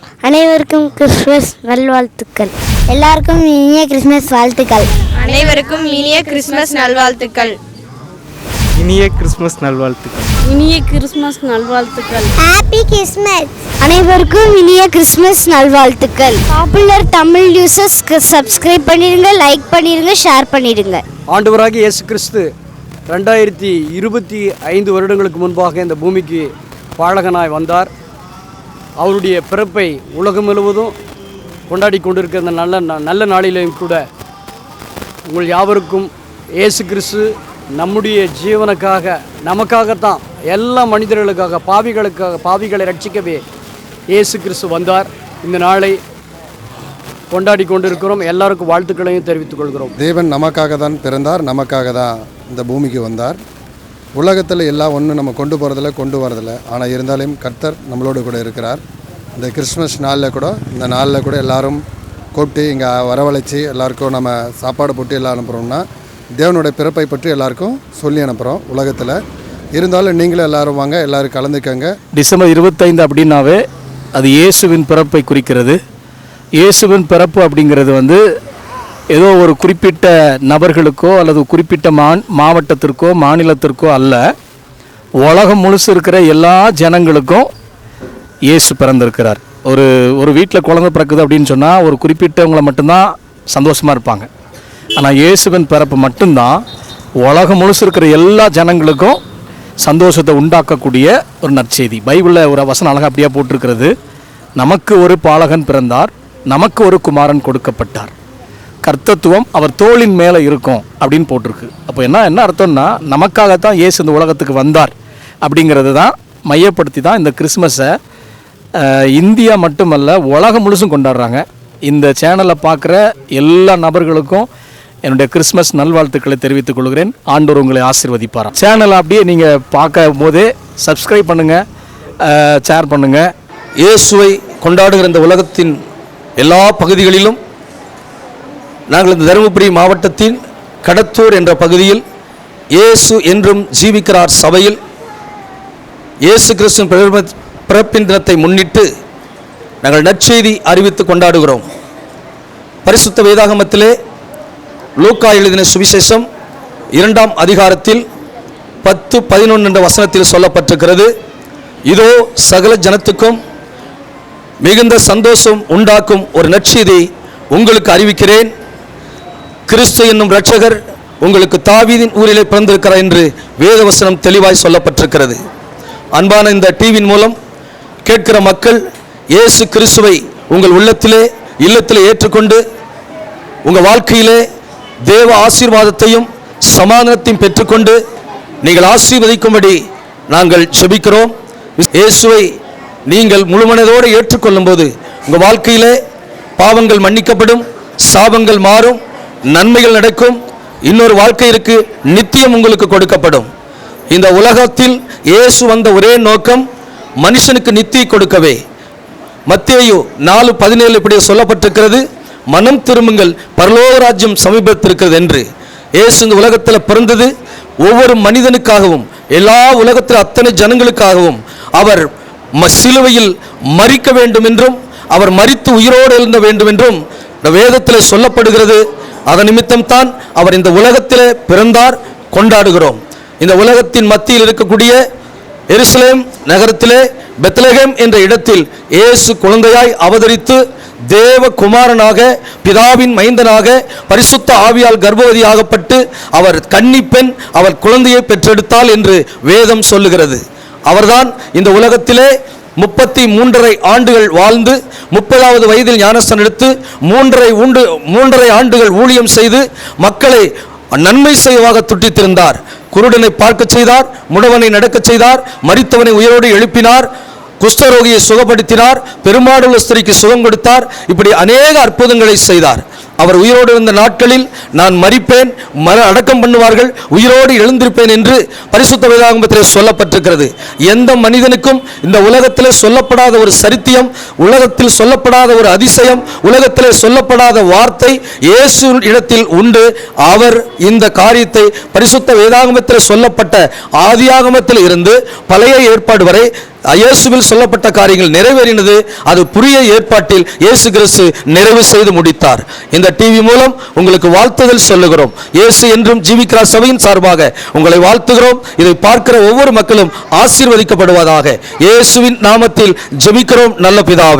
அனைவருக்கும் கிறிஸ்மஸ் நல்வாழ்த்துக்கள். எல்லாருக்கும் இனிய கிறிஸ்மஸ் வாழ்த்துக்கள். அனைவருக்கும் இனிய கிறிஸ்மஸ் நல்வாழ்த்துக்கள். இனிய கிறிஸ்மஸ் நல்வாழ்த்துக்கள். இனிய கிறிஸ்மஸ் நல்வாழ்த்துக்கள். Happy Christmas. அனைவருக்கும் இனிய கிறிஸ்மஸ் நல்வாழ்த்துக்கள். பாப்புலர் தமிழ் நியூஸஸ்க்கு சப்ஸ்கிரைப் பண்ணிடுங்க, லைக் பண்ணிடுங்க, ஷேர் பண்ணிடுங்க. ஆண்டவராகிய இயேசு கிறிஸ்து 2025 வருடங்களுக்கு முன்பாக இந்த பூமிக்கு பாலகனாய் வந்தார். அவருடைய பிறப்பை உலகம் முழுவதும் கொண்டாடி கொண்டிருக்கிற இந்த நல்ல நாளிலேயும் கூட உங்கள் யாவருக்கும் இயேசு கிறிஸ்து நம்முடைய ஜீவனுக்காக நமக்காகத்தான் எல்லா மனிதர்களுக்காக பாவிகளை ரட்சிக்கவே இயேசு கிறிஸ்து வந்தார். இந்த நாளை கொண்டாடி கொண்டிருக்கிறோம். எல்லாருக்கும் வாழ்த்துக்களையும் தெரிவித்துக் கொள்கிறோம். தேவன் நமக்காக தான் பிறந்தார், நமக்காக தான் இந்த பூமிக்கு வந்தார். உலகத்தில் எல்லாம் ஒன்றும் நம்ம கொண்டு போகிறதில்ல, கொண்டு வரதில்ல. ஆனால் இருந்தாலும் கர்த்தர் நம்மளோடு கூட இருக்கிறார். இந்த கிறிஸ்மஸ் நாளில் கூட, இந்த நாளில் கூட எல்லோரும் கூப்பிட்டு இங்கே வரவழைச்சி எல்லாருக்கும் நம்ம சாப்பாடு போட்டு எல்லாம் அனுப்புகிறோம்னா தேவனுடைய பிறப்பை பற்றி எல்லாருக்கும் சொல்லி அனுப்புகிறோம் உலகத்தில். இருந்தாலும் நீங்களும் எல்லோரும் வாங்க, எல்லோரும் கலந்துக்கங்க. டிசம்பர் 25 அப்படின்னாவே அது இயேசுவின் பிறப்பை குறிக்கிறது. இயேசுவின் பிறப்பு அப்படிங்கிறது ஏதோ ஒரு குறிப்பிட்ட நபர்களுக்கோ அல்லது குறிப்பிட்ட மாவட்டத்திற்கோ மாநிலத்திற்கோ அல்ல, உலகம் முழுசு இருக்கிற எல்லா ஜனங்களுக்கும் இயேசு பிறந்திருக்கிறார். ஒரு வீட்டில் குழந்தை பிறக்குது அப்படின்னு சொன்னால் ஒரு குறிப்பிட்டவங்களை மட்டும்தான் சந்தோஷமாக இருப்பாங்க. ஆனால் இயேசுவின் பிறப்பு மட்டும்தான் உலகம் முழுசு இருக்கிற எல்லா ஜனங்களுக்கும் சந்தோஷத்தை உண்டாக்கக்கூடிய ஒரு நற்செய்தி. பைபிளில் ஒரு வசனம் அழகாக அப்படியே போட்டிருக்கிறது, நமக்கு ஒரு பாலகன் பிறந்தார், நமக்கு ஒரு குமாரன் கொடுக்கப்பட்டார், கர்த்தத்துவம் அவர் தோளின் மேலே இருக்கும் அப்படின்னு போட்டிருக்கு. அப்போ என்ன அர்த்தம்னா, நமக்காகத்தான் இயேசு இந்த உலகத்துக்கு வந்தார் அப்படிங்கிறது தான் மையப்படுத்தி தான் இந்த கிறிஸ்மஸை இந்தியா மட்டுமல்ல உலகம் முழுசும் கொண்டாடுறாங்க. இந்த சேனலை பார்க்குற எல்லா நபர்களுக்கும் என்னுடைய கிறிஸ்மஸ் நல்வாழ்த்துக்களை தெரிவித்துக் கொள்கிறேன். ஆண்டவர் உங்களை ஆசீர்வதிப்பாராம். சேனலை அப்படியே நீங்கள் பார்க்கும் போதே சப்ஸ்கிரைப் பண்ணுங்கள், ஷேர் பண்ணுங்கள். இயேசுவை கொண்டாடுகிற இந்த உலகத்தின் எல்லா பகுதிகளிலும் நாங்கள் இந்த தருமபுரி மாவட்டத்தின் கடத்தூர் என்ற பகுதியில் இயேசு என்றும் ஜீவிக்கிறார் சபையில் இயேசு கிறிஸ்துவின் பிறப்பின் தினத்தை முன்னிட்டு நாங்கள் நற்செய்தி அறிவித்து கொண்டாடுகிறோம். பரிசுத்த வேதாகமத்திலே லூக்கா எழுதின சுவிசேஷம் 2ஆம் அதிகாரத்தில் 10-11 என்ற வசனத்தில் சொல்லப்பட்டிருக்கிறது, இதோ சகல ஜனத்துக்கும் மிகுந்த சந்தோஷம் உண்டாக்கும் ஒரு நற்செய்தியை உங்களுக்கு அறிவிக்கிறேன். கிறிஸ்து என்னும் இரட்சகர் உங்களுக்கு தாவீதின் ஊரிலே பிறந்திருக்கிறார் என்று வேதவசனம் தெளிவாய் சொல்லப்பட்டிருக்கிறது. அன்பான இந்த டிவியின் மூலம் கேட்கிற மக்கள் இயேசு கிறிஸ்துவை உங்கள் இல்லத்திலே ஏற்றுக்கொண்டு உங்கள் வாழ்க்கையிலே தேவ ஆசீர்வாதத்தையும் சமாதானத்தையும் பெற்றுக்கொண்டு நீங்கள் ஆசீர்வதிக்கும்படி நாங்கள் ஜெபிக்கிறோம். இயேசுவை நீங்கள் முழுமனதோடு ஏற்றுக்கொள்ளும் போது உங்கள் வாழ்க்கையிலே பாவங்கள் மன்னிக்கப்படும், சாபங்கள் மாறும், நன்மைகள் நடக்கும், இன்னொரு வாழ்க்கை இருக்கு, நித்தியம் உங்களுக்கு கொடுக்கப்படும். இந்த உலகத்தில் இயேசு வந்த ஒரே நோக்கம் மனுஷனுக்கு நித்திய கொடுக்கவே. மத்தேயு 4:17 இப்படி சொல்லப்பட்டிருக்கிறது, மனம் திரும்புங்கள், பரலோக ராஜ்யம் சமீபத்திருக்கிறது என்று. இயேசு இந்த உலகத்தில் பிறந்தது ஒவ்வொரு மனிதனுக்காகவும், எல்லா உலகத்தில் அத்தனை ஜனங்களுக்காகவும். அவர் சிலுவையில் மரிக்க வேண்டும் என்றும் அவர் மரித்து உயிரோடு எழுந்த வேண்டும் என்றும் வேதத்தில் சொல்லப்படுகிறது. அதன் நிமித்தம் தான் அவர் இந்த உலகத்தில் பிறந்தார், கொண்டாடுகிறோம். இந்த உலகத்தின் மத்தியில் இருக்கக்கூடிய எருசலேம் நகரத்திலே பெத்லகேம் என்ற இடத்தில் இயேசு குழந்தையாய் அவதரித்து தேவ குமாரனாக பிதாவின் மைந்தனாக பரிசுத்த ஆவியால் கர்ப்பவதியாகப்பட்டு அவர் கன்னிப்பெண் அவர் குழந்தையை பெற்றெடுத்தாள் என்று வேதம் சொல்லுகிறது. அவர்தான் இந்த உலகத்திலே 33.5 ஆண்டுகள் வாழ்ந்து 30வது வயதில் ஞானஸ்தானம் எடுத்து 3.5 ஆண்டுகள் ஊழியம் செய்து மக்களை நன்மை செய்வாக துட்டித்திருந்தார். குருடனை பார்க்க செய்தார், முடவனை நடக்க செய்தார், மரித்தவனை உயிரோடு எழுப்பினார், குஷ்டரோகியை சுகப்படுத்தினார், பெருமாடுள்ள ஸ்திரிக்கு சுகம் கொடுத்தார். இப்படி அநேக அற்புதங்களை செய்தார். அவர் உயிரோடு இருந்த நாட்களில் நான் மரிப்பேன், அடக்கம் பண்ணுவார்கள், உயிரோடு எழுந்திருப்பேன் என்று பரிசுத்த வேதாகமத்தில் சொல்லப்பட்டிருக்கிறது. எந்த மனிதனுக்கும் இந்த உலகத்தில் சொல்லப்படாத ஒரு சரித்தியம், உலகத்தில் சொல்லப்படாத ஒரு அதிசயம், உலகத்தில் சொல்லப்படாத வார்த்தை இயேசு இடத்தில் உண்டு. அவர் இந்த காரியத்தை பரிசுத்த வேதாகமத்தில் சொல்லப்பட்ட ஆதியாகமத்தில் இருந்து பழைய ஏற்பாடு வரை இயேசுவில் சொல்லப்பட்ட காரியங்கள் நிறைவேறினது. அது புதிய ஏற்பாட்டில் இயேசு கிறிஸ்து நிறைவு செய்து முடித்தார். இந்த டிவி மூலம் உங்களுக்கு வாழ்த்துதல் சொல்லுகிறோம். இயேசு என்றும் ஜீவிக்கிறார் சபையின் சார்பாக உங்களை வாழ்த்துகிறோம். இதை பார்க்கிற ஒவ்வொரு மக்களும் ஆசீர்வதிக்கப்படுவதாக இயேசுவின் நாமத்தில் ஜெபிக்கிறோம் நல்ல பிதாவே.